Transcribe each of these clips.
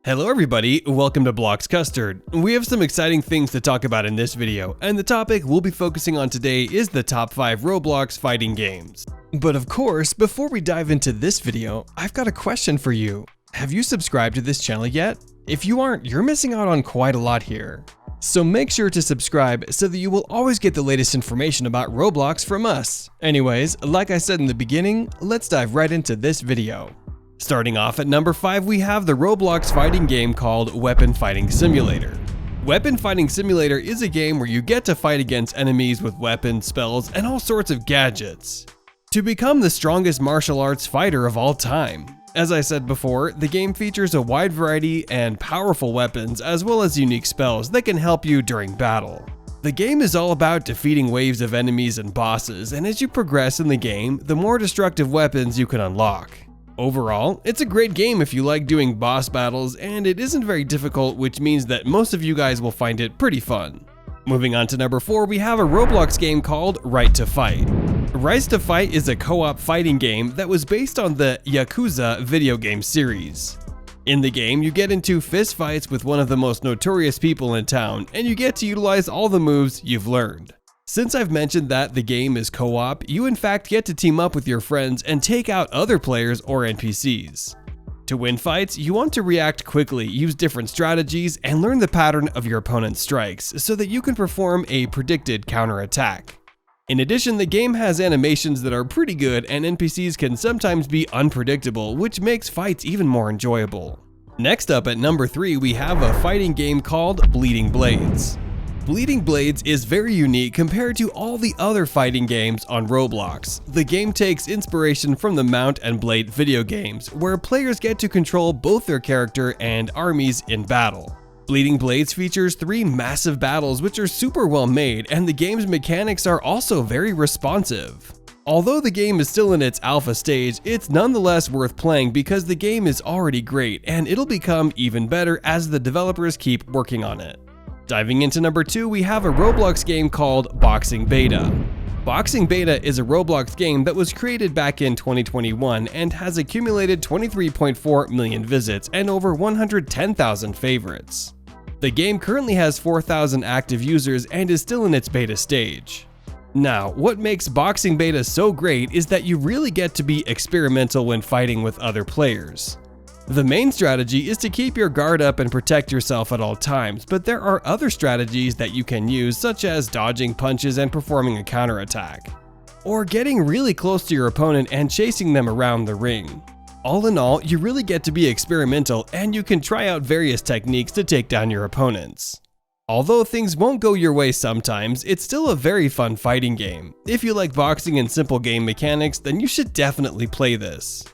Hello everybody, welcome to Blox Custard. We have some exciting things to talk about in this video, and the topic we'll be focusing on today is the top 5 Roblox fighting games. But of course, before we dive into this video, I've got a question for you. Have you subscribed to this channel yet? If you aren't, you're missing out on quite a lot here. So make sure to subscribe so that you will always get the latest information about Roblox from us. Anyways, like I said in the beginning, let's dive right into this video. Starting off at number 5, we have the Roblox fighting game called Weapon Fighting Simulator. Weapon Fighting Simulator is a game where you get to fight against enemies with weapons, spells, and all sorts of gadgets to become the strongest martial arts fighter of all time. As I said before, the game features a wide variety and powerful weapons as well as unique spells that can help you during battle. The game is all about defeating waves of enemies and bosses, and as you progress in the game, the more destructive weapons you can unlock. Overall, it's a great game if you like doing boss battles, and it isn't very difficult, which means that most of you guys will find it pretty fun. Moving on to number 4, we have a Roblox game called Right to Fight. Right to Fight is a co-op fighting game that was based on the Yakuza video game series. In the game, you get into fist fights with one of the most notorious people in town, and you get to utilize all the moves you've learned. Since I've mentioned that the game is co-op, you in fact get to team up with your friends and take out other players or NPCs. To win fights, you want to react quickly, use different strategies, and learn the pattern of your opponent's strikes so that you can perform a predicted counterattack. In addition, the game has animations that are pretty good, and NPCs can sometimes be unpredictable, which makes fights even more enjoyable. Next up at number 3, we have a fighting game called Bleeding Blades. Bleeding Blades is very unique compared to all the other fighting games on Roblox. The game takes inspiration from the Mount and Blade video games, where players get to control both their character and armies in battle. Bleeding Blades features 3 massive battles which are super well made, and the game's mechanics are also very responsive. Although the game is still in its alpha stage, it's nonetheless worth playing because the game is already great and it'll become even better as the developers keep working on it. Diving into number 2, we have a Roblox game called Boxing Beta. Boxing Beta is a Roblox game that was created back in 2021 and has accumulated 23.4 million visits and over 110,000 favorites. The game currently has 4,000 active users and is still in its beta stage. Now, what makes Boxing Beta so great is that you really get to be experimental when fighting with other players. The main strategy is to keep your guard up and protect yourself at all times, but there are other strategies that you can use, such as dodging punches and performing a counterattack, or getting really close to your opponent and chasing them around the ring. All in all, you really get to be experimental and you can try out various techniques to take down your opponents. Although things won't go your way sometimes, it's still a very fun fighting game. If you like boxing and simple game mechanics, then you should definitely play this.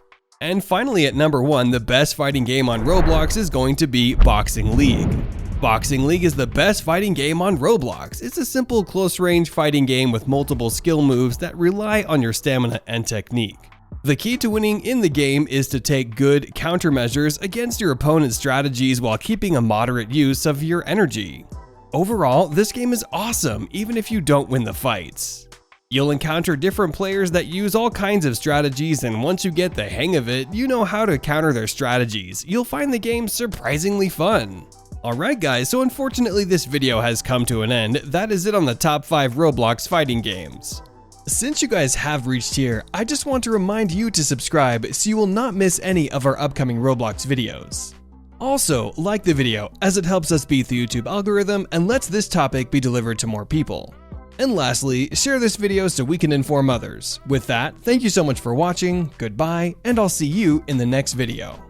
And finally at number 1, the best fighting game on Roblox is going to be Boxing League. Boxing League is the best fighting game on Roblox. It's a simple close-range fighting game with multiple skill moves that rely on your stamina and technique. The key to winning in the game is to take good countermeasures against your opponent's strategies while keeping a moderate use of your energy. Overall, this game is awesome even if you don't win the fights. You'll encounter different players that use all kinds of strategies, and once you get the hang of it, you know how to counter their strategies. You'll find the game surprisingly fun. Alright guys, so unfortunately this video has come to an end. That is it on the top 5 Roblox fighting games. Since you guys have reached here, I just want to remind you to subscribe so you will not miss any of our upcoming Roblox videos. Also, like the video as it helps us beat the YouTube algorithm and lets this topic be delivered to more people. And lastly, share this video so we can inform others. With that, thank you so much for watching, goodbye, and I'll see you in the next video.